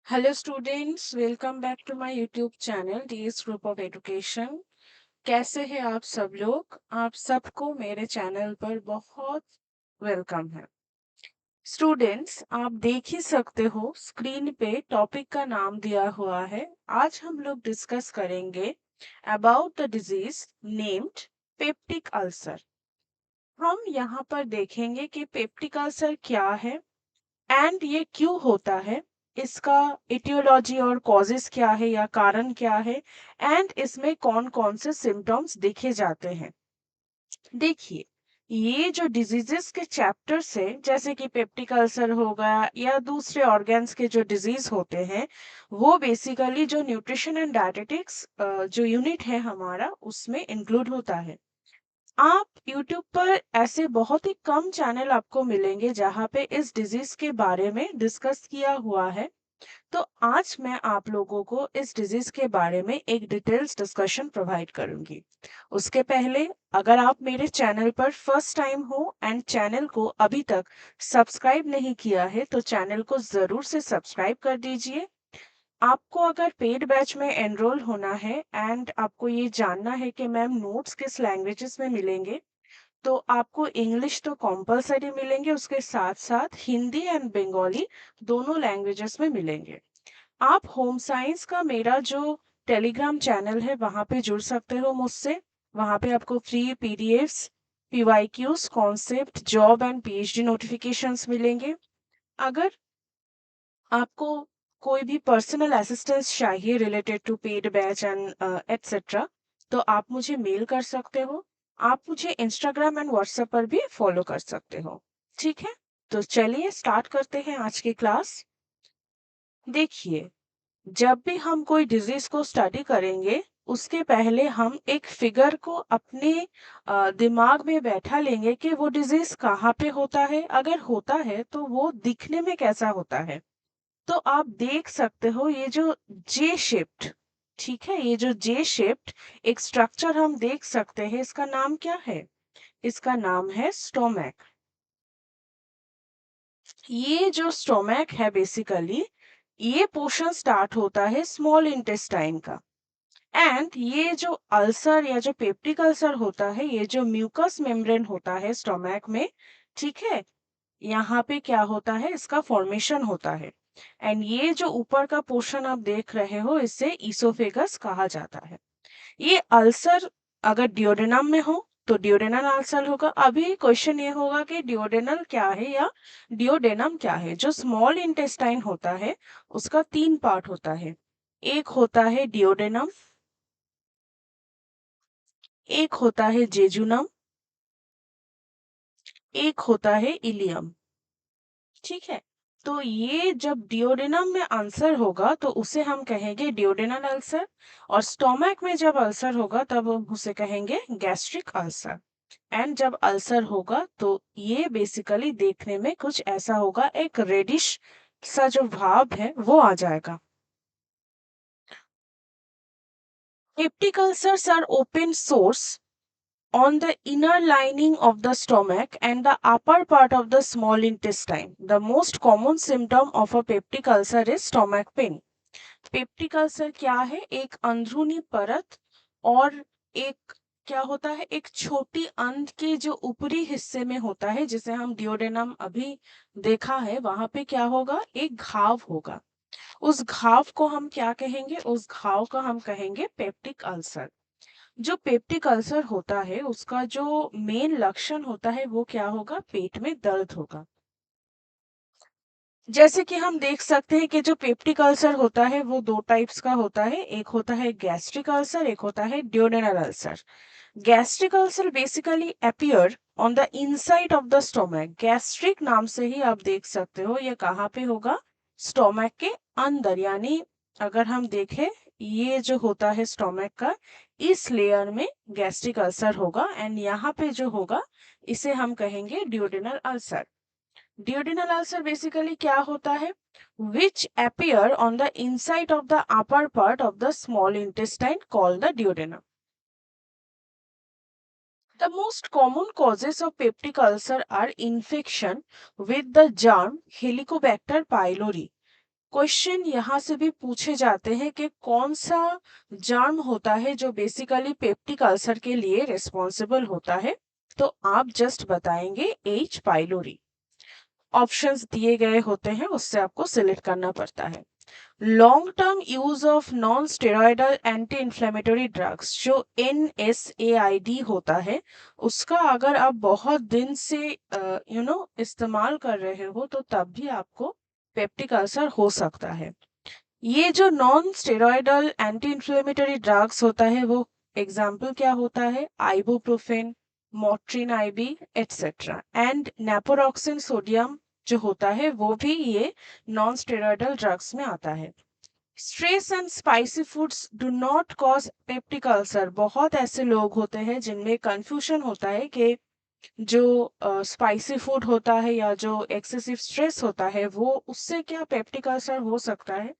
Hello students, welcome back to my YouTube channel DS group of education. कैसे हैं आप सब लोग? आप सबको मेरे चैनल पर बहुत वेलकम है। स्टूडेंट्स, आप देख ही सकते हो स्क्रीन पे टॉपिक का नाम दिया हुआ है। आज हम लोग डिस्कस करेंगे about the disease named peptic ulcer. हम यहाँ पर देखेंगे कि पेप्टिक अल्सर क्या है एंड ये क्यों होता है, इसका इटियोलॉजी और कॉजेस क्या है या कारण क्या है, एंड इसमें कौन कौन से सिम्टम्स देखे जाते हैं। देखिए, ये जो डिजीजेस के चैप्टर्स है, जैसे कि पेप्टिक अल्सर हो गया या दूसरे ऑर्गन्स के जो डिजीज होते हैं, वो बेसिकली जो न्यूट्रिशन एंड डायटेटिक्स जो यूनिट है हमारा, उसमें इंक्लूड होता है। आप YouTube पर ऐसे बहुत ही कम चैनल आपको मिलेंगे जहाँ पे इस डिजीज के बारे में डिस्कस किया हुआ है। तो आज मैं आप लोगों को इस डिजीज के बारे में एक डिटेल्स डिस्कशन प्रोवाइड करूंगी। उसके पहले, अगर आप मेरे चैनल पर फर्स्ट टाइम हो एंड चैनल को अभी तक सब्सक्राइब नहीं किया है तो चैनल को जरूर से सब्सक्राइब कर दीजिए। आपको अगर पेड बैच में एनरोल होना है एंड आपको ये जानना है कि मैम नोट्स किस लैंग्वेजेस में मिलेंगे, तो आपको इंग्लिश तो कंपलसरी मिलेंगे, उसके साथ साथ हिंदी एंड बंगाली दोनों लैंग्वेजेस में मिलेंगे। आप होम साइंस का मेरा जो टेलीग्राम चैनल है वहां पे जुड़ सकते हो मुझसे। वहां पे आपको free PDFs, PYQs, concept, job and PhD notifications मिलेंगे। अगर आपको कोई भी पर्सनल असिस्टेंस चाहिए related to paid batch and etcetera, तो आप मुझे मेल कर सकते हो। आप मुझे इंस्टाग्राम एंड व्हाट्सएप पर भी फॉलो कर सकते हो। ठीक है, तो चलिए स्टार्ट करते हैं आज की क्लास। देखिए, जब भी हम कोई डिजीज को स्टडी करेंगे, उसके पहले हम एक फिगर को अपने दिमाग में बैठा लेंगे कि वो डिजीज कहाँ पे होता है, अगर होता है तो वो दिखने में कैसा होता है। तो आप देख सकते हो ये जो जे शेप्ड, ठीक है, ये जो जे शेप्ड एक स्ट्रक्चर हम देख सकते हैं, इसका नाम क्या है? इसका नाम है स्टोमैक। ये जो स्टोमैक है बेसिकली, ये पोर्शन स्टार्ट होता है स्मॉल इंटेस्टाइन का। एंड ये जो अल्सर या जो पेप्टिक अल्सर होता है, ये जो म्यूकस मेम्ब्रेन होता है स्टोमैक में, ठीक है, यहाँ पे क्या होता है, इसका फॉर्मेशन होता है। एंड ये जो ऊपर का पोर्शन आप देख रहे हो, इसे ईसोफेगस कहा जाता है। ये अल्सर अगर डियोडेनम में हो तो डियोडेनल अल्सर होगा। अभी क्वेश्चन ये होगा कि डियोडेनल क्या है या डियोडेनम क्या है। जो स्मॉल इंटेस्टाइन होता है उसका तीन पार्ट होता है। एक होता है डियोडेनम, एक होता है जेजुनम, एक होता है इलियम। ठीक है, तो ये जब डियोडेनम में अल्सर होगा तो उसे हम कहेंगे डियोडेनल अल्सर, और स्टोमक में जब अल्सर होगा तब हम उसे कहेंगे गैस्ट्रिक अल्सर। एंड जब अल्सर होगा तो ये बेसिकली देखने में कुछ ऐसा होगा, एक रेडिश सा जो भाव है वो आ जाएगा। Peptic ulcers are open sores on the inner lining of the stomach and the upper part of the small intestine. The most common symptom of a peptic ulcer is stomach pain. Peptic ulcer क्या है? एक अंदरूनी परत और एक क्या होता है, एक छोटी अंत के जो ऊपरी हिस्से में होता है, जिसे हम डियोडेनम अभी देखा है, वहां पे क्या होगा, एक घाव होगा। उस घाव को हम क्या कहेंगे? उस घाव का हम कहेंगे पेप्टिक अल्सर। जो पेप्टिक अल्सर होता है उसका जो मेन लक्षण होता है वो क्या होगा? पेट में दर्द होगा। जैसे कि हम देख सकते हैं कि जो पेप्टिक अल्सर होता है वो दो टाइप्स का होता है, एक होता है गैस्ट्रिक अल्सर, एक होता है duodenal ulcer. Gastric ulcer basically appear on the inside of the stomach. Gastric नाम से ही आप देख सकते हो ये कहाँ पे होगा? स्टोमक के अंदर, यानी अगर हम देखें, ये जो होता है स्टोमक का, इस लेयर में गैस्ट्रिक अल्सर होगा एंड यहाँ पे जो होगा इसे हम कहेंगे duodenal ulcer. Duodenal ulcer basically क्या होता है? Which appear on the inside of the upper part of the small intestine called the duodenum. The most common causes of peptic ulcer are infection with the germ Helicobacter pylori. Question यहाँ से भी पूछे जाते हैं कि कौन सा germ होता है जो बेसिकली पेप्टिक अल्सर के लिए रिस्पॉन्सिबल होता है, तो आप जस्ट बताएंगे एच पाइलोरी। ऑप्शंस दिए गए होते हैं, उससे आपको सिलेक्ट करना पड़ता है। Long term use of non steroidal anti inflammatory drugs जो NSAID होता है, उसका अगर आप बहुत दिन से इस्तेमाल कर रहे हो तो तब भी आपको पेप्टिक अल्सर हो सकता है। ये जो non steroidal anti inflammatory drugs होता है वो एग्जाम्पल क्या होता है, ibuprofen, Motrin IB etcetera, and naproxen sodium जो होता है वो भी ये नॉन स्टेरॉयडल ड्रग्स में आता है। Stress and spicy foods do not cause peptic ulcer. बहुत ऐसे लोग होते हैं जिनमें कंफ्यूजन होता है कि जो स्पाइसी फूड होता है या जो एक्सेसिव स्ट्रेस होता है वो उससे क्या पेप्टिक अल्सर हो सकता है।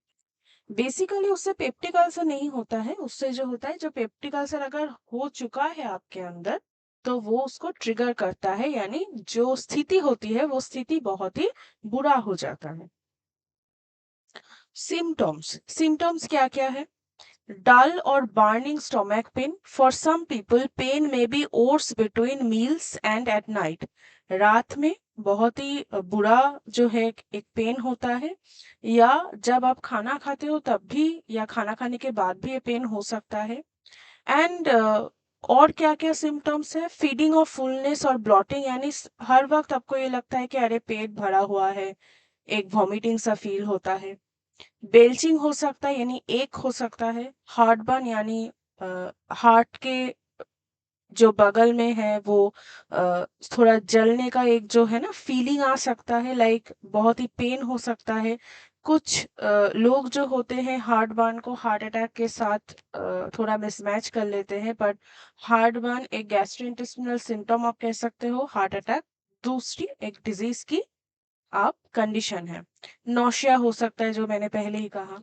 बेसिकली उससे पेप्टिक अल्सर नहीं होता है, उससे जो होता है, जो पेप्टिक अल्सर अगर हो चुका है आपके अंदर तो वो उसको ट्रिगर करता है, यानी जो स्थिति होती है वो स्थिति बहुत ही बुरा हो जाता है। सिम्टम्स, सिम्टम्स क्या क्या है? dull or burning stomach pain. For some people, pain may be worse between meals and at night. रात में बहुत ही बुरा जो है एक पेन होता है, या जब आप खाना खाते हो तब भी, या खाना खाने के बाद भी ये पेन हो सकता है। एंड और क्या क्या सिम्टम्स है? फीडिंग ऑफ फुलनेस और ब्लॉटिंग, यानी हर वक्त आपको ये लगता है कि अरे पेट भरा हुआ है, एक वॉमिटिंग सा फील होता है। बेल्चिंग हो सकता है, यानी एक हो सकता है। हार्ट बर्न, यानी हार्ट के जो बगल में है वो थोड़ा जलने का एक जो है ना फीलिंग आ सकता है, लाइक बहुत ही पेन हो सकता है। कुछ लोग जो होते हैं हार्ट बर्न को हार्ट अटैक के साथ थोड़ा मिसमैच कर लेते हैं, बट हार्ट बर्न एक गैस्ट्रोइंटेस्टिनल सिम्टम आप कह सकते हो, हार्ट अटैक दूसरी एक डिजीज की आप कंडीशन है। नौशिया हो सकता है, जो मैंने पहले ही कहा।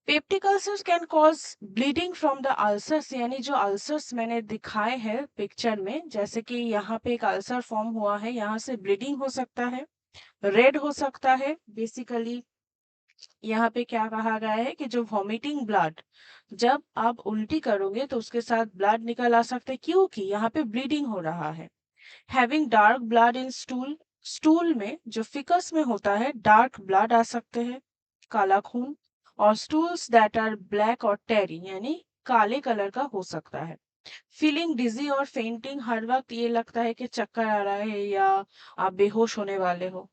Peptic ulcers can cause bleeding from the ulcers, यानी जो अल्सर्स मैंने दिखाए हैं पिक्चर में, जैसे कि यहाँ पे एक अल्सर फॉर्म हुआ है, यहाँ से ब्लीडिंग हो सकता है, रेड हो सकता है। बेसिकली यहाँ पे क्या कहा गया है कि जो वॉमिटिंग ब्लड, जब आप उल्टी करोगे तो उसके साथ ब्लड निकल आ सकते हैं क्योंकि यहाँ पे ब्लीडिंग हो रहा है। Having dark blood in stool, stool में जो फिकस में होता है डार्क ब्लड आ सकते हैं, काला खून। और स्टूल्स दैट आर ब्लैक और टेरी, यानी काले कलर का हो सकता है। फीलिंग डिजी और फेंटिंग, हर वक्त ये लगता है कि चक्कर आ रहा है या आप बेहोश होने वाले हो।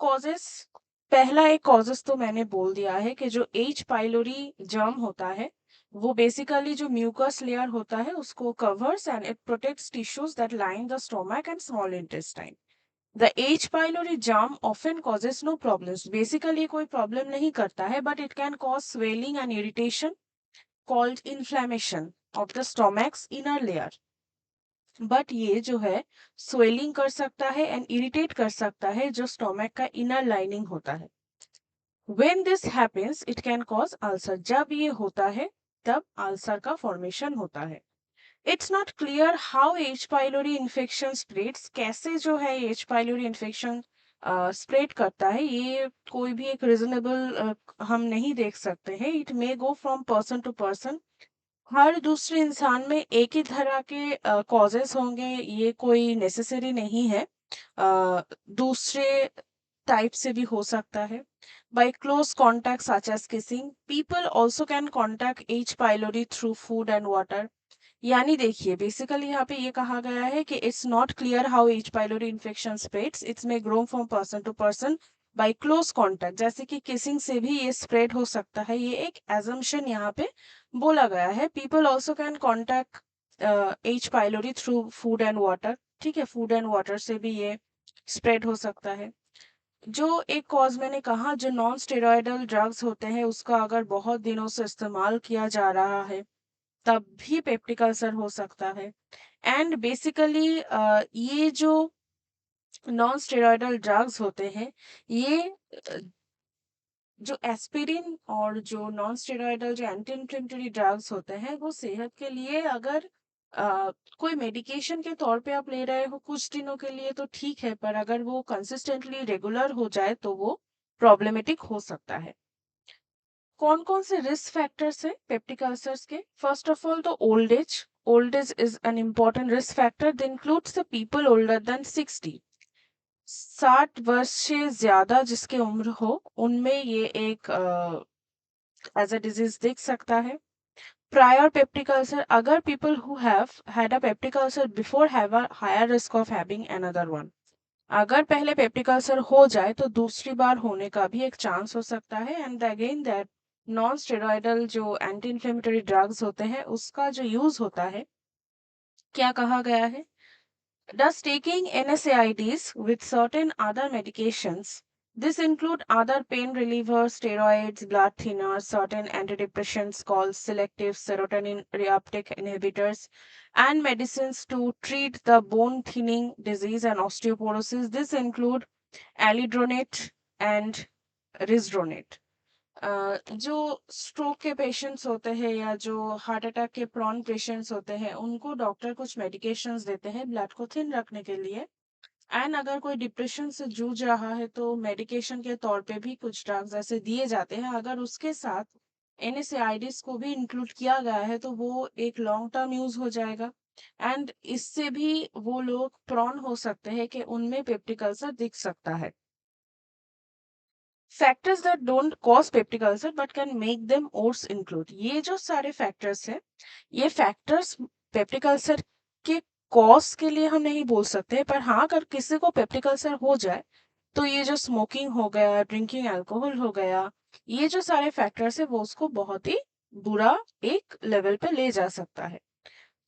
कॉजेस, पहला एक कॉजेस तो मैंने बोल दिया है कि जो एच पाइलोरी जर्म होता है वो बेसिकली जो म्यूकस लेयर होता है उसको covers and it protects tissues that line the stomach and small intestine. The H. pylori germ often causes no problems. Basically कोई प्रॉब्लम नहीं करता है, but it can cause swelling and irritation called inflammation of the stomach's inner layer. But ये जो है swelling कर सकता है एंड इरिटेट कर सकता है जो स्टोमक का इनर लाइनिंग होता है। When this happens, it can cause ulcer. जब ये होता है तब अल्सर का फॉर्मेशन होता है। It's not clear how H pylori infection spreads, कैसे जो है एच पाइलोरी इन्फेक्शन स्प्रेड करता है, ये कोई भी एक रीजनेबल हम नहीं देख सकते हैं। It may go from person to person, हर दूसरे इंसान में एक ही तरह के कॉजेस होंगे, ये कोई नेसेसरी नहीं है। दूसरे टाइप से भी हो सकता है। By close contact such as kissing, people also can contact H pylori through food and water. यानी देखिए बेसिकली यहाँ पे ये कहा गया है कि it's not clear how H pylori infection spreads, it's may grow from person to person by close contact, जैसे कि किसिंग से भी ये स्प्रेड हो सकता है, ये एक एजम्पशन यहाँ पे बोला गया है। People also can contact H pylori through food and water, ठीक है, फूड एंड वाटर से भी ये स्प्रेड हो सकता है। जो एक कॉज मैंने कहा, जो नॉन स्टेरॉयडल ड्रग्स होते हैं उसका अगर बहुत दिनों से इस्तेमाल किया जा रहा है तब भी पेप्टिक अल्सर हो सकता है। एंड बेसिकली ये जो नॉन स्टेरॉयडल ड्रग्स होते हैं, ये अ, जो एस्पिरिन और जो नॉन स्टेरॉयडल जो एंटी इन्फ्लेमेटरी ड्रग्स होते हैं वो सेहत के लिए अगर कोई मेडिकेशन के तौर पे आप ले रहे हो कुछ दिनों के लिए तो ठीक है, पर अगर वो कंसिस्टेंटली रेगुलर हो जाए तो वो प्रॉब्लमेटिक हो सकता है। कौन कौन से रिस्क फैक्टर्स है पेप्टिक अल्सर्स के? फर्स्ट ऑफ ऑल तो old age. Old age is an important risk factor that includes the people older than 60। 60 वर्ष से ज्यादा जिसकी उम्र हो उनमें ये एक एज अ डिजीज दिख सकता है। प्रायर पेप्टिक अल्सर, अगर people who have had a peptic ulcer before have a higher risk of having another one. अगर पहले पेप्टिक अल्सर हो जाए तो दूसरी बार होने का भी एक चांस हो सकता है। And again that non steroidal जो एंटी इन्फ्लेमेटरी ड्रग्स होते हैं उसका जो यूज होता है, क्या कहा गया है? Does taking NSAIDs with certain other medications, this include other pain relievers, steroids, blood thinners, certain antidepressants called selective serotonin reuptake inhibitors, and medicines to treat the bone thinning disease and osteoporosis. This include alidronate and risdronate. जो stroke के patients होते हैं या जो heart attack के prawn patients होते हैं उनको डॉक्टर कुछ मेडिकेशंस देते हैं ब्लड को थिन रखने के लिए। एंड अगर कोई डिप्रेशन से जूझ रहा है तो मेडिकेशन के तौर पे भी कुछ ड्रग्स ऐसे दिए जाते हैं। अगर उसके साथ एनएसएआईडीज को भी इंक्लूड किया गया है तो वो एक लॉन्ग टर्म यूज हो जाएगा। एंड इससे भी वो लोग प्रॉन हो सकते हैं कि उनमें पेप्टिक अल्सर दिख सकता है। Factors that don't cause peptic ulcer but can make them worse include, ये जो सारे फैक्टर्स हैं ये फैक्टर्स पेप्टिक अल्सर के कॉज के लिए हम नहीं बोल सकते, पर हाँ अगर किसी को पेप्टिक अल्सर हो जाए तो ये जो स्मोकिंग हो गया, ड्रिंकिंग अल्कोहल हो गया, ये जो सारे फैक्टर्स है वो उसको बहुत ही बुरा एक लेवल पे ले जा सकता है।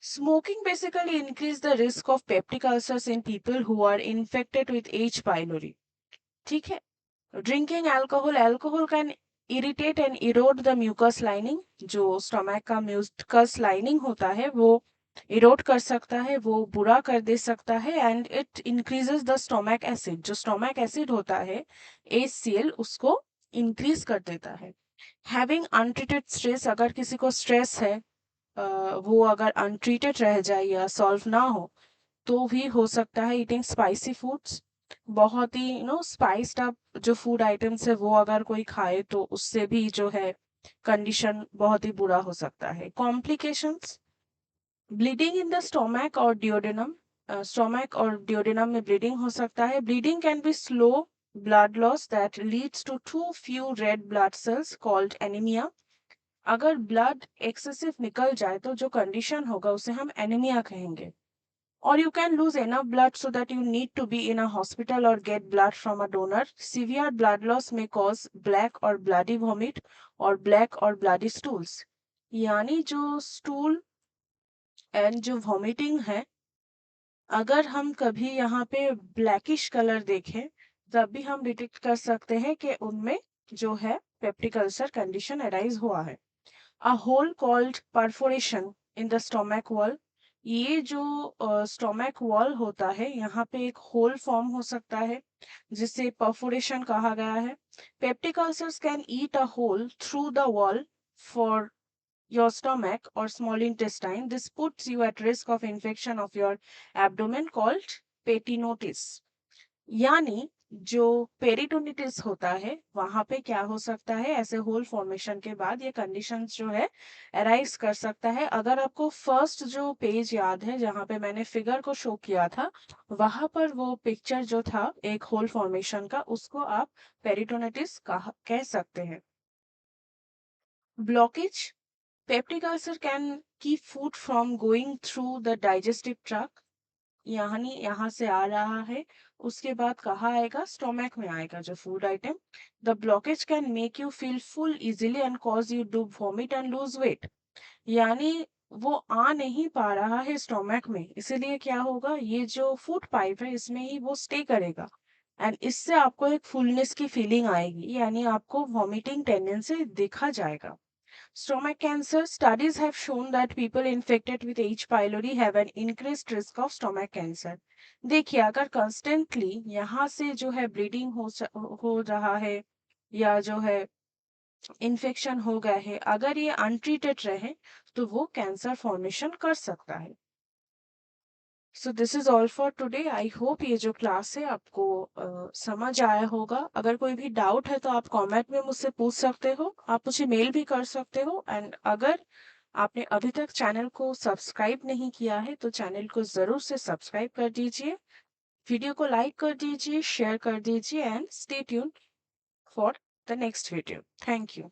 Smoking basically increase the risk of peptic ulcers in people who are infected with H pylori. ठीक है। Drinking alcohol, alcohol can irritate and erode the mucus lining, जो स्टमक का म्यूकस लाइनिंग होता है वो इरोड कर सकता है, वो बुरा कर दे सकता है। And it increases the stomach acid, जो स्टमक एसिड होता है HCl उसको इंक्रीज कर देता है। हैविंग अनट्रीटेड स्ट्रेस, अगर किसी को स्ट्रेस है वो अगर अनट्रीटेड रह जाए या सॉल्व ना हो तो भी हो सकता है। ईटिंग स्पाइसी फूड्स, बहुत ही स्पाइस्ड अप जो फूड आइटम्स है वो अगर कोई खाए तो उससे भी जो है कंडीशन बहुत ही बुरा हो सकता है। Complications, bleeding in the stomach और डिओडेनम, स्टोमक और डिओडेनम में ब्लीडिंग हो सकता है। Bleeding can be slow blood loss that leads to to few red blood cells called anaemia. अगर ब्लड एक्सेसिव निकल जाए तो जो कंडीशन होगा उसे हम एनीमिया कहेंगे। Or you can lose enough blood so that you need to be in a hospital or get blood from a donor. Severe blood loss may cause black or bloody vomit or black or bloody stools. यानी जो stool and जो vomiting है, अगर हम कभी यहाँ पे blackish colour देखें तब भी हम डिटेक्ट कर सकते हैं कि उनमें जो है पेप्टिक अल्सर कंडीशन अराइज हुआ है। A hole called perforation in the stomach wall, ये जो स्टोमक वॉल होता है यहाँ पे एक होल फॉर्म हो सकता है जिसे परफोरेशन कहा गया है। Peptic ulcers can eat a hole through the wall for your stomach or small intestine. This puts you at risk of infection of your abdomen called peritonitis. यानी जो पेरिटोनिटिस होता है वहां पे क्या हो सकता है, ऐसे होल फॉर्मेशन के बाद ये कंडीशंस जो है अराइज कर सकता है। अगर आपको फर्स्ट जो पेज याद है जहां पे मैंने फिगर को शो किया था, वहां पर वो पिक्चर जो था एक होल फॉर्मेशन का, उसको आप पेरिटोनिटिस कह सकते हैं। Blockage, peptic ulcer can keep food from going through the digestive tract, यानी यहाँ से आ रहा है उसके बाद कहाँ आएगा, स्टोमक में आएगा जो food item. The blockage can make you feel full easily and cause you to vomit and lose weight, यानी वो आ नहीं पा रहा है स्टोमक में, इसीलिए क्या होगा, ये जो फूड पाइप है इसमें ही वो स्टे करेगा एंड इससे आपको एक फुलनेस की फीलिंग आएगी, यानी आपको वॉमिटिंग टेंडेंसी देखा जाएगा। Stomach cancer, studies have shown that people infected with H. pylori have an increased risk of stomach cancer. देखिए अगर कंस्टेंटली यहाँ से जो है ब्लीडिंग हो रहा है या जो है इन्फेक्शन हो गया है, अगर ये अनट्रीटेड रहे तो वो कैंसर फॉर्मेशन कर सकता है। So this is all for today. I hope ये जो क्लास है आपको समझ आया होगा। अगर कोई भी डाउट है तो आप कमेंट में मुझसे पूछ सकते हो, आप मुझे मेल भी कर सकते हो। एंड अगर आपने अभी तक चैनल को सब्सक्राइब नहीं किया है तो चैनल को ज़रूर से सब्सक्राइब कर दीजिए, वीडियो को लाइक कर दीजिए, शेयर कर दीजिए and stay tune for the next video. Thank you.